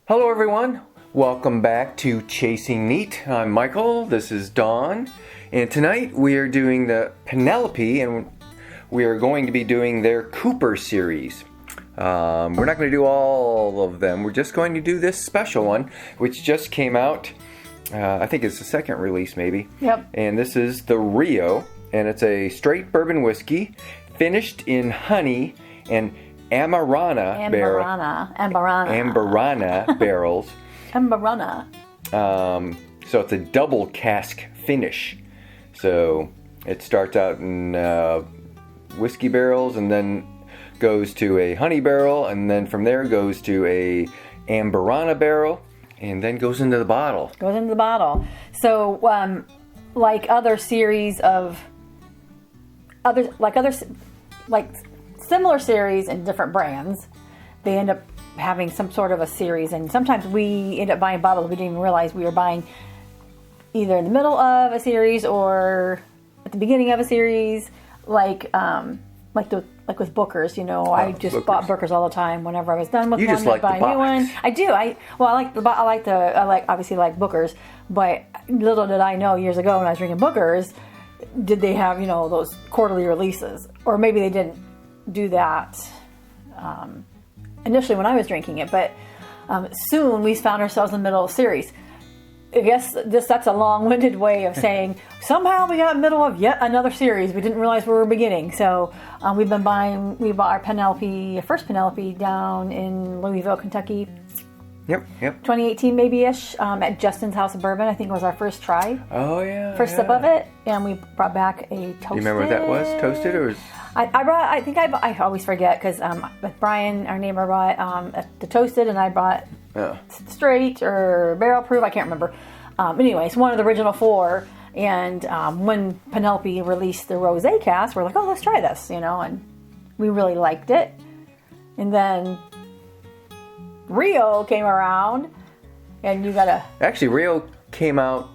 Hello everyone, welcome back to Chasing Neat. I'm Michael, this is Dawn, and tonight we are doing the Penelope, and we are going to be doing their Cooper series. We're not going to do all of them, we're just going to do this special one, which just came out, I think it's the second release maybe. Yep. And this is the Rio, and it's a straight bourbon whiskey, finished in honey and Amburana barrels. Amburana. So it's a double cask finish. So it starts out in whiskey barrels and then goes to a honey barrel, and then from there goes to a Amburana barrel, and then goes into the bottle. So, like other series of similar series in different brands, they end up having some sort of a series, and sometimes we end up buying bottles we didn't even realize we were buying, either in the middle of a series or at the beginning of a series, like with Booker's. You know, I just Booker's. bought Booker's all the time. Whenever I was done with You one, just like I'd buy the a new box. one. I do. I obviously like Booker's, but little did I know years ago when I was drinking Booker's, did they have, those quarterly releases, or maybe they didn't do that initially when I was drinking it, but soon we found ourselves in the middle of a series. I guess that's a long-winded way of saying somehow we got in the middle of yet another series. We didn't realize we were beginning. So we bought our first Penelope down in Louisville, Kentucky. Yep. 2018 maybe-ish, at Justin's House of Bourbon. I think it was our first try. Oh yeah. First sip of it, and we brought back a toasted. Do you remember what that was? Toasted or? I always forget because with Brian, our neighbor, brought the toasted, and I brought straight or barrel proof. I can't remember. Anyway, it's one of the original four. And when Penelope released the Rosé cast, we're like, oh, let's try this, and we really liked it. And then Rio came around, and Actually, Rio came out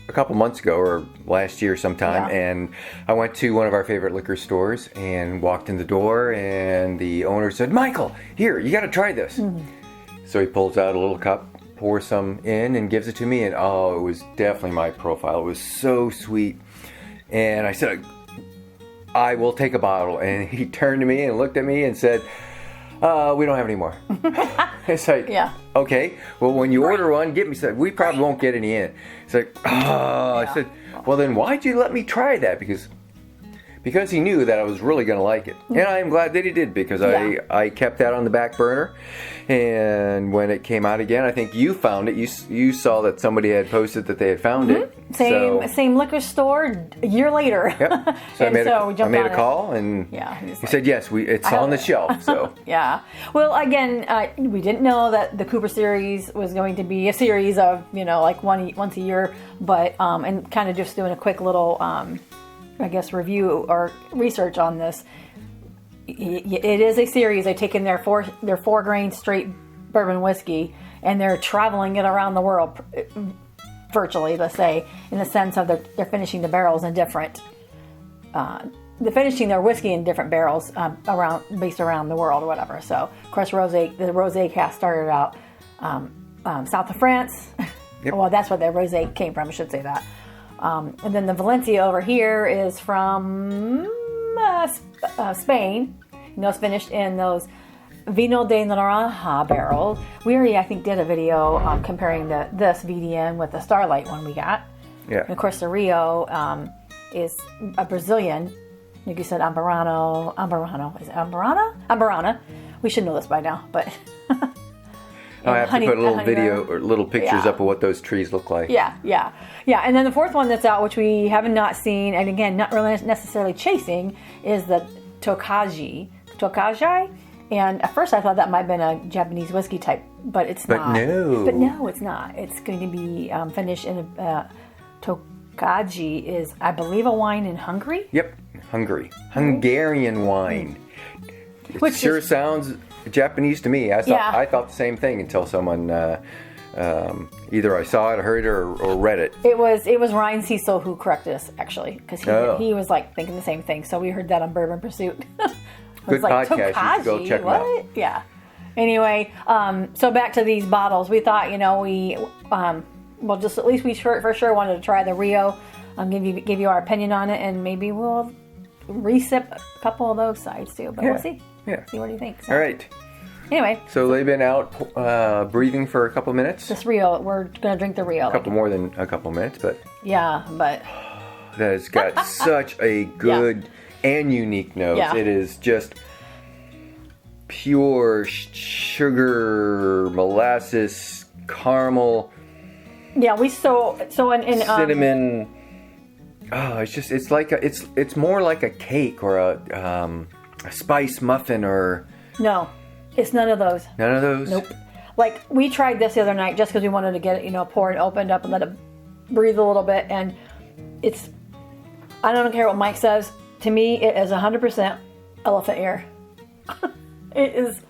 a couple months ago or last year sometime, and I went to one of our favorite liquor stores and walked in the door, and the owner said, Michael, here, you got to try this. So he pulls out a little cup, pours some in, and gives it to me, and it was definitely my profile. It was so sweet. And I said, I will take a bottle. And he turned to me and looked at me and said, we don't have any more. It's like, okay, well, when you order one, get me some. We probably won't get any in. It's like, I said, well, then why'd you let me try that? Because he knew that I was really going to like it. And I am glad that he did, because I kept that on the back burner. And when it came out again, I think you found it. You saw that somebody had posted that they had found it. Same liquor store a year later. Yep. So I made a call, and he said, yes, it's on the shelf. So yeah. Well, again, we didn't know that the Cooper series was going to be a series of like once a year, but and kind of just doing a quick little review or research on this. It is a series. They've taken their 4-grain straight bourbon whiskey, and they're traveling it around the world, virtually, let's say, in the sense of they're finishing the barrels in different. They're finishing their whiskey in different barrels based around the world or whatever. So, of course, the Rosé cast started out south of France. Yep. Well, that's where the Rosé came from. I should say that. And then the Valencia over here is from Spain. It's finished in those Vino de Naranja barrels. We already, I think, did a video comparing this VDN with the Starlight one we got. Yeah. And of course, the Rio is a Brazilian. Like you said, Amburana. Is it Amburana? Amburana. We should know this by now, but. I have to put a little video or little pictures up of what those trees look like. Yeah. And then the fourth one that's out, which we have not seen, and again, not really necessarily chasing, is the Tokaji. And at first I thought that might have been a Japanese whiskey type, but it's not. But no, it's not. It's going to be finished in Tokaji is, I believe, a wine in Hungary. Yep, Hungarian wine. It sure sounds Japanese to me. I thought the same thing until someone either I saw it, heard it, or read it. It was Ryan Cecil who corrected us, actually, because he was like thinking the same thing. So we heard that on Bourbon Pursuit. Good like, podcast. You should go check them out. Yeah. Anyway, so back to these bottles. We thought, well, just at least we for sure wanted to try the Rio. Give you our opinion on it, and maybe we'll resip a couple of those sides too. But we'll see. Yeah. See what do you think. So, All right. Anyway. So they've been out breathing for a couple minutes. This Rio, we're gonna drink the Rio. A couple more than a couple minutes, but yeah, but that has got such a good and unique note. Yeah. It is just pure sugar, molasses, caramel. Yeah, we so in cinnamon. Oh, it's more like a cake or a spice muffin or. No, it's none of those. None of those. Nope. Like we tried this the other night just because we wanted to get it, poured, opened up, and let it breathe a little bit, and it's. I don't care what Mike says. To me, it is 100% elephant ear. It is.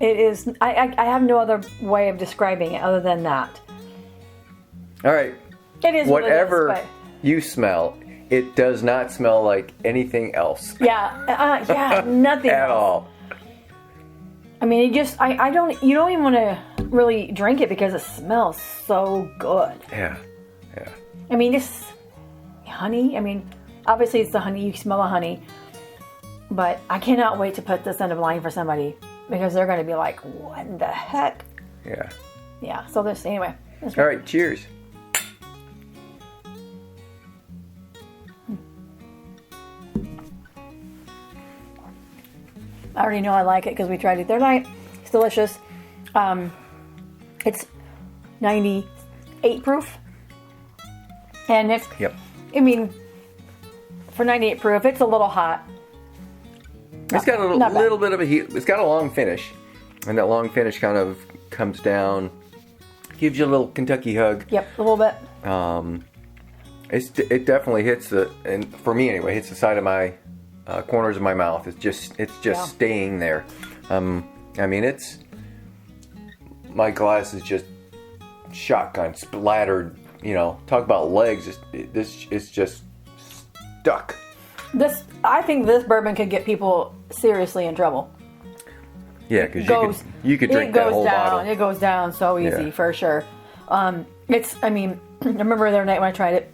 It is. I have no other way of describing it other than that. All right. It is whatever what it is, you smell. It does not smell like anything else. Yeah, nothing at else. all. I mean, you don't even want to really drink it because it smells so good. Yeah. I mean, this honey. I mean, obviously it's the honey. You smell the honey, but I cannot wait to put this in a blind for somebody because they're going to be like, "What the heck?" Yeah. Yeah. So anyway. All right. Cheers. I already know I like it because we tried it the other night. It's delicious. It's 98 proof. And it's, Yep. I mean, for 98 proof, it's a little hot. It's got a not bad. little bit of a heat. It's got a long finish. And that long finish kind of comes down, gives you a little Kentucky hug. Yep, a little bit. It definitely hits and for me anyway, hits the side of my corners of my mouth. It's just staying there. I mean, my glass is just shotgun splattered. Talk about legs. It's just stuck. I think this bourbon could get people seriously in trouble. Yeah, because you could drink that whole bottle. It goes down so easy for sure. I remember the other night when I tried it,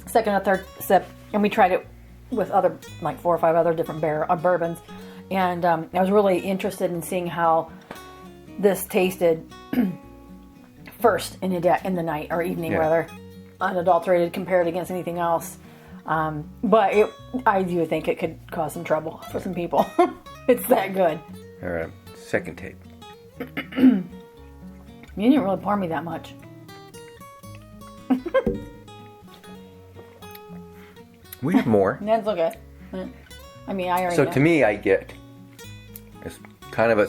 second or third sip, and we tried it with other, like 4 or 5 other different bourbons, and I was really interested in seeing how this tasted first in the night or evening, rather, unadulterated compared against anything else. But I do think it could cause some trouble for some people. It's that good. All right, second tape. You didn't really pour me that much. We have more. That's okay. I mean, I already So know. to me, I get it's kind of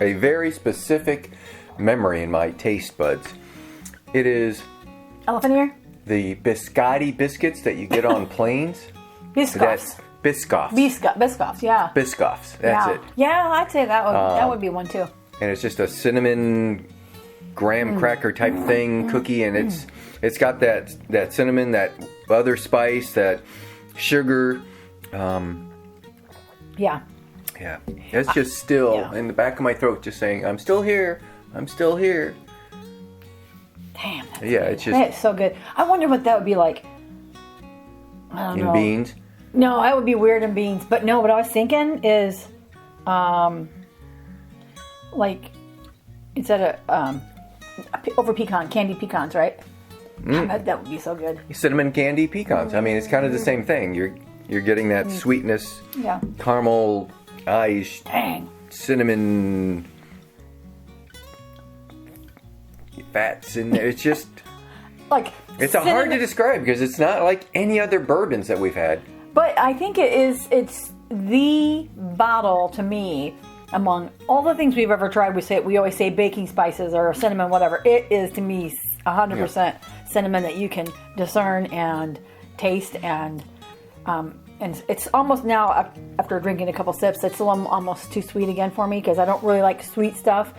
a very specific memory in my taste buds. It is Elephant ear? the biscotti biscuits that you get on planes. Biscoffs. Biscoffs. Biscoffs, yeah. Biscoffs. That's it. Yeah, I'd say that would be one too. And it's just a cinnamon graham cracker type thing, cookie, and it's got that cinnamon, that other spice, that sugar. Yeah. Yeah. It's just still in the back of my throat, just saying, "I'm still here. I'm still here." Damn. That's Yeah, good. it's just That is so good. I wonder what that would be like. I don't know. in beans. No, that would be weird in beans. But no, what I was thinking is, like, instead of over candied pecans, right? That would be so good. Cinnamon candy pecans. I mean, it's kind of the same thing. You're getting that sweetness, Yeah. caramel, Dang. cinnamon fats in there. It's just Like it's hard to describe because it's not like any other bourbons that we've had. But I think it's the bottle to me among all the things we've ever tried. We always say baking spices or cinnamon, whatever. It is to me 100% cinnamon that you can discern and taste, and it's almost now after drinking a couple sips, it's almost too sweet again for me because I don't really like sweet stuff.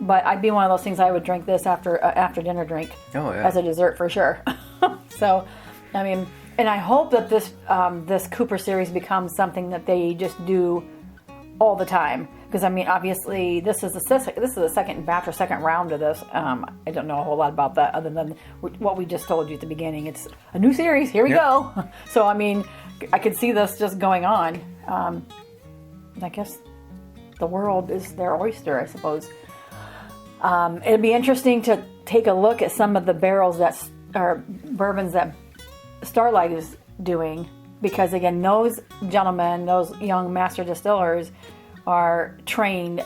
But I'd be one of those things I would drink this after dinner drink as a dessert for sure. So, I mean, and I hope that this Cooper series becomes something that they just do all the time Because I mean, obviously, this is the second batch or second round of this. I don't know a whole lot about that other than what we just told you at the beginning. It's a new series. Here we go. So I mean, I could see this just going on. I guess the world is their oyster, I suppose. It'd be interesting to take a look at some of the barrels that are bourbons that Starlight is doing, because again, those gentlemen, those young master distillers, are trained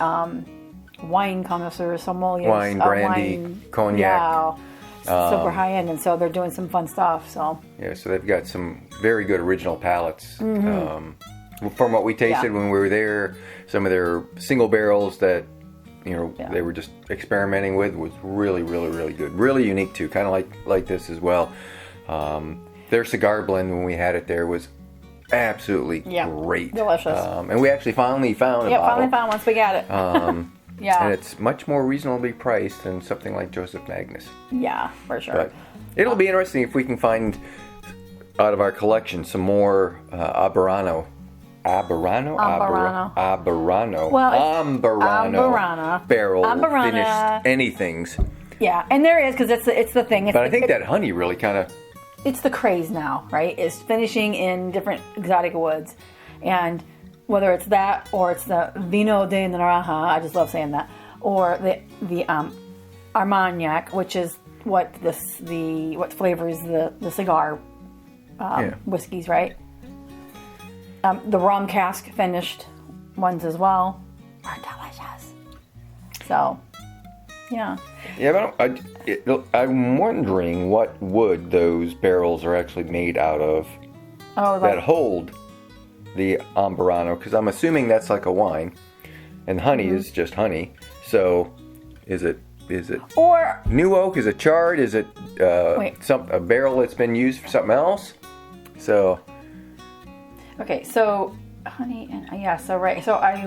wine connoisseurs, sommeliers, wine, brandy, cognac. Yeah, super high end, and so they're doing some fun stuff. So yeah, so they've got some very good original palates. From what we tasted when we were there, some of their single barrels that they were just experimenting with was really, really, really good. Really unique too, kind of like this as well. Their cigar blend when we had it there was absolutely great, delicious. And we actually finally found a bottle. Finally found once we got it. And it's much more reasonably priced than something like Joseph Magnus. Yeah, for sure. But it'll be interesting if we can find out of our collection some more Amburano. Well, Amburana barrel Amburana. finished anythings. Yeah, and there is, because it's the thing. But I think that honey really kind of... It's the craze now, right? Is finishing in different exotic woods. And whether it's that or it's the Vino de Naranja, I just love saying that, or the Armagnac, which is what flavors the cigar whiskeys, right? The rum cask finished ones as well are delicious. So, yeah. Yeah, but I'm wondering what wood those barrels are actually made out of that hold the Amburano, because I'm assuming that's like a wine, and honey is just honey. So, is it or new oak? Is it charred? Is it a barrel that's been used for something else? So. Okay, so honey and so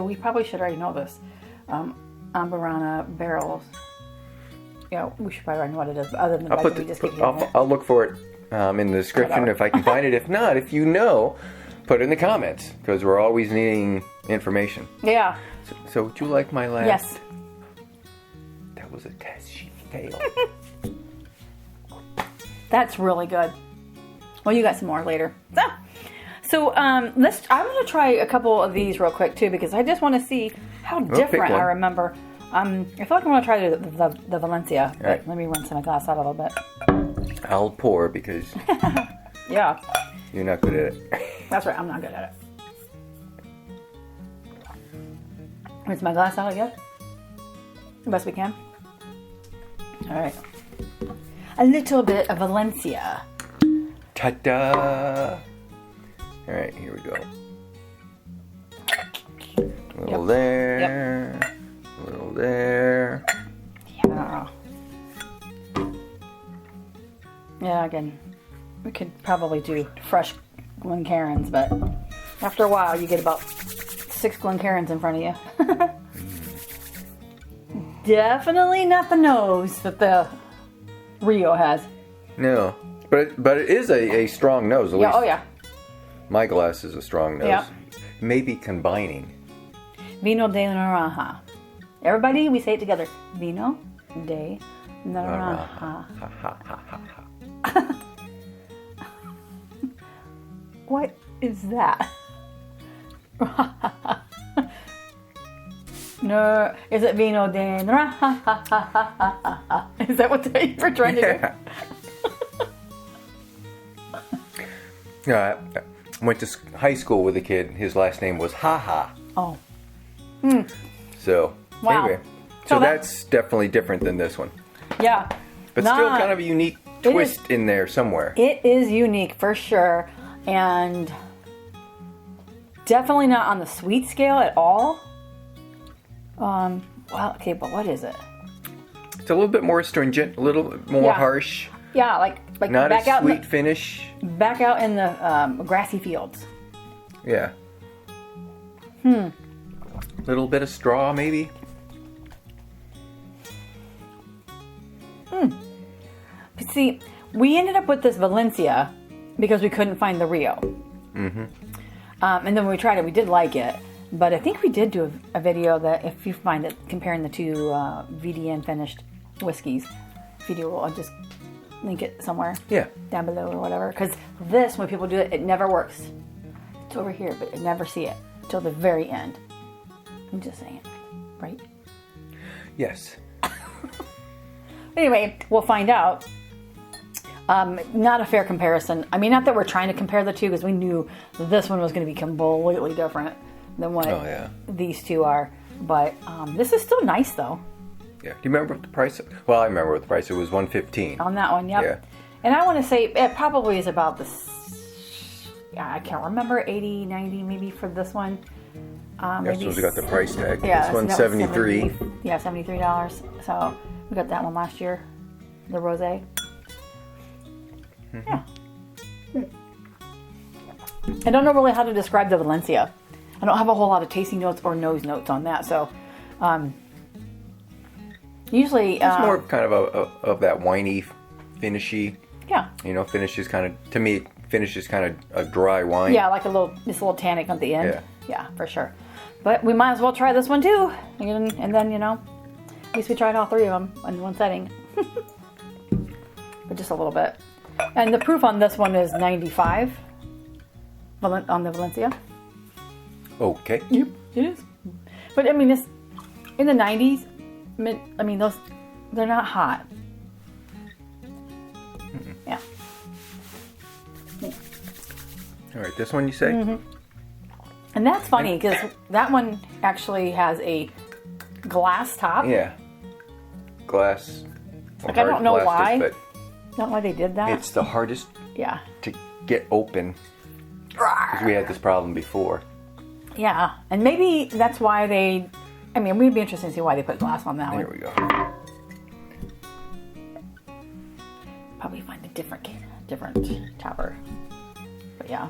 we probably should already know this. Amburana barrels. Yeah, we should probably already know what it is. But other than I'll look for it in the description if I can find it. If not, if you know, put it in the comments, because we're always needing information. Yeah. So would you like my last? Yes. That was a test. She failed. That's really good. Well, you got some more later. So I'm going to try a couple of these real quick too, because I just want to see how different I remember. I feel like I want to try the Valencia. Right. Let me rinse my glass out a little bit. I'll pour because yeah, you're not good at it. That's right, I'm not good at it. Rinse my glass out again. The best we can. All right. A little bit of Valencia. Ta-da! All right, here we go. A little there. A little there. Yeah. Yeah, again, we could probably do fresh Glencairns, but after a while you get about 6 Glencairns in front of you. Definitely not the nose that the Rio has. No, but it is a strong nose, at least. Oh yeah. My glass is a strong nose. Yeah. Maybe combining. Vino de Naranja. Everybody, we say it together. Vino de Naranja. What is that? No, is it Vino de Naranja? Is that what they were trying to do? Yeah. Went to high school with a kid. His last name was Ha. Oh. So, wow. Anyway. So that's definitely different than this one. Yeah. But still kind of a unique twist in there somewhere. It is unique for sure. And definitely not on the sweet scale at all. Well, okay, but what is it? It's a little bit more astringent, a little more harsh. Yeah, like not back a out sweet finish. Back out in the grassy fields. Yeah. Little bit of straw, maybe. But see, we ended up with this Valencia because we couldn't find the Rio. And then when we tried it, we did like it. But I think we did do a video that, if you find it, comparing the two VDN finished whiskeys. Video, I'll just link it somewhere. Yeah. Down below or whatever. Because this, when people do it, it never works. It's over here, but you never see it till the very end. I'm just saying, right? Yes. Anyway, we'll find out. Not a fair comparison. I mean, not that we're trying to compare the two, because we knew this one was going to be completely different than what these two are. But this is still nice, though. Yeah. Do you remember what the price? Well, I remember what the price. It was $115 on that one. Yep. Yeah. And I want to say it probably is about this. Yeah, I can't remember, 80, 90 maybe for this one. That's when we got the price tag. Yeah, this one's $73. Yeah, $73. So we got that one last year, the Rosé. Yeah. I don't know really how to describe the Valencia. I don't have a whole lot of tasting notes or nose notes on that. So usually it's more kind of that winey, finishy. Yeah. Finish is kind of, to me, finish is kind of a dry wine. Yeah, like just a little tannic at the end. Yeah. Yeah, for sure. But we might as well try this one too. And then, at least we tried all three of them in one setting. But just a little bit. And the proof on this one is 95 on the Valencia. Okay. Yep, it is. But I mean, it's in the 90s. I mean, they're not hot. Mm-mm. Yeah. All right, this one you say? Mm-hmm. And that's funny because that one actually has a glass top. Yeah. Glass. Like, I don't know why. But not why they did that. it's the hardest Yeah. to get open because we had this problem before. Yeah. And maybe that's why we'd be interested to see why they put glass on that one. There we go. Probably find a different topper. But yeah.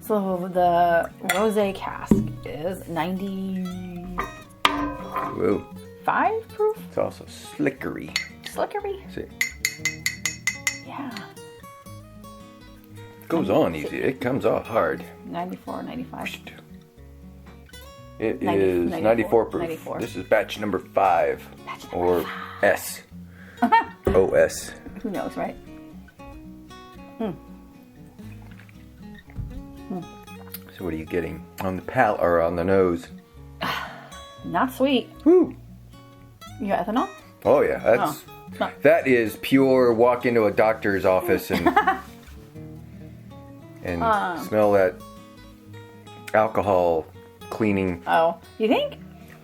So the Rosé cask is 95 Whoa. proof. It's also slickery. Slickery? See, Yeah. it goes on easy. It comes off hard. 94, 95. It 90, is 94 proof. 94. This is batch number 5. Batch number Or 5. S. OS. Who knows, right? So what are you getting on the palate or on the nose? Not sweet. Woo! You got ethanol? Oh yeah, that is pure. Walk into a doctor's office and smell that alcohol cleaning. Oh, you think?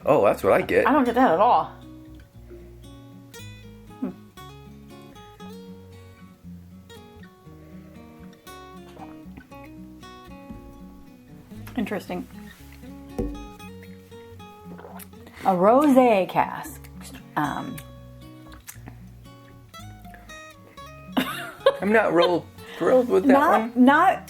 Oh, that's what I get. I don't get that at all. Interesting. A rosé cask. I'm not real thrilled with that one.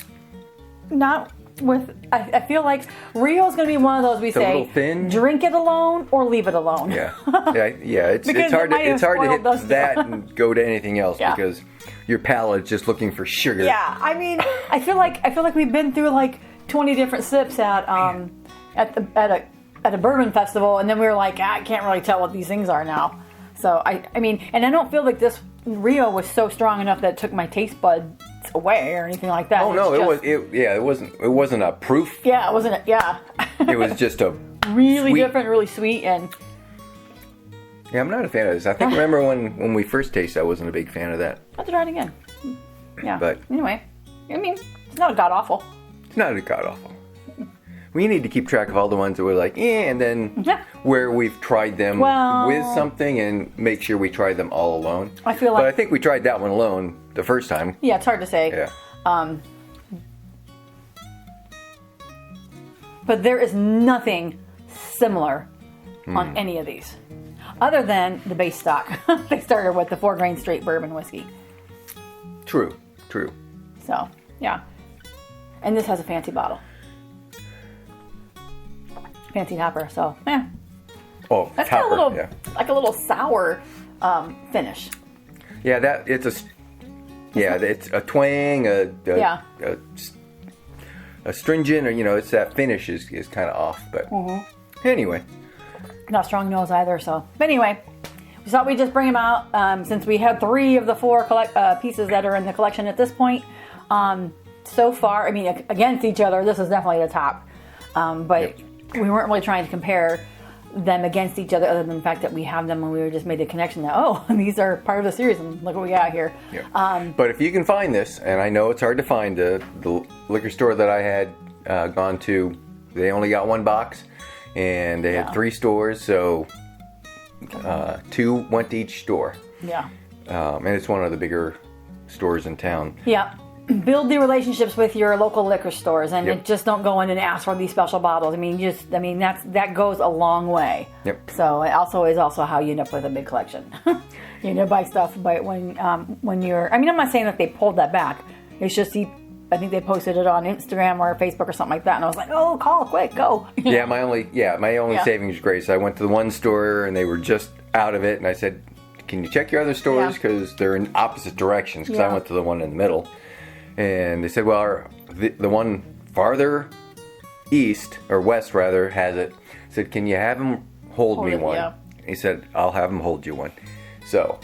Not with. I feel like Rio's going to be one of those we A say little thin. drink it alone or leave it alone. Yeah. It's Because hard it might to have hit spoiled those that two. and go to anything else because your palate's just looking for sugar. Yeah, I mean, I feel like we've been through like 20 different sips at a bourbon festival, and then we were like, I can't really tell what these things are now. So I mean, and I don't feel like this Rio was so strong enough that it took my taste buds away or anything like that. Oh no, it wasn't a proof. Yeah, it wasn't. Yeah. It was just a really sweet. different, really sweet, and yeah, I'm not a fan of this. I think remember when we first tasted, I wasn't a big fan of that. I'll try it again. Yeah. But anyway, I mean, it's not god awful. It's not a god awful. We need to keep track of all the ones that we're like, and then where we've tried them with something and make sure we try them all alone. I feel like, but I think we tried that one alone the first time. Yeah, it's hard to say. Yeah. But there is nothing similar on any of these, other than the base stock. They started with the 4-grain straight bourbon whiskey. True. So yeah, and this has a fancy bottle. Fancy topper, so yeah. Oh, That's topper, got a little, like a little sour finish. Yeah, it's a twang, a astringent, or it's that finish is kind of off. But anyway, not strong nose either. So, but anyway, we thought we'd just bring them out since we had 3 of the 4 pieces that are in the collection at this point. So far, I mean, against each other, this is definitely the top. But we weren't really trying to compare them against each other, other than the fact that we have them, and we just made the connection that these are part of the series, and look what we got here. But if you can find this, and I know it's hard to find, the liquor store that I had gone to, they only got 1 box, and they had 3 stores, so 2 went to each store. And it's one of the bigger stores in town. Build the relationships with your local liquor stores, and just don't go in and ask for these special bottles. I mean, that goes a long way. So it also is how you end up with a big collection. You buy stuff, but when you're, I mean, I'm not saying that they pulled that back. It's just I think they posted it on Instagram or Facebook or something like that, and I was like, call quick, go. My only savings grace. I went to the one store and they were just out of it, and I said, can you check your other stores, because they're in opposite directions, because I went to the one in the middle. And they said, well, the one farther east, or west rather, has it. I said, can you have him hold me one? He said, I'll have him hold you one. So,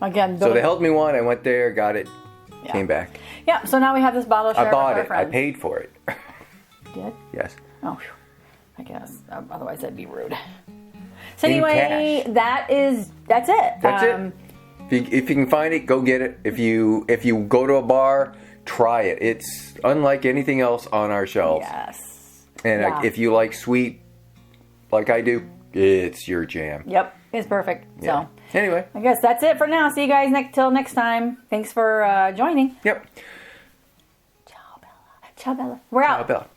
again. So they held me one. I went there, got it, came back. So now we have this bottle. I bought it. I paid for it. Did? Yes. Oh, I guess. Otherwise, that'd be rude. So anyway, that's it. That's it. If you can find it, go get it. If you go to a bar, try it. It's unlike anything else on our shelves. Yes. And if you like sweet, like I do, it's your jam. Yep, it's perfect. Yeah. So anyway, I guess that's it for now. See you guys till next time. Thanks for joining. Yep. Ciao, Bella. Ciao, Bella. We're out. Ciao, Bella.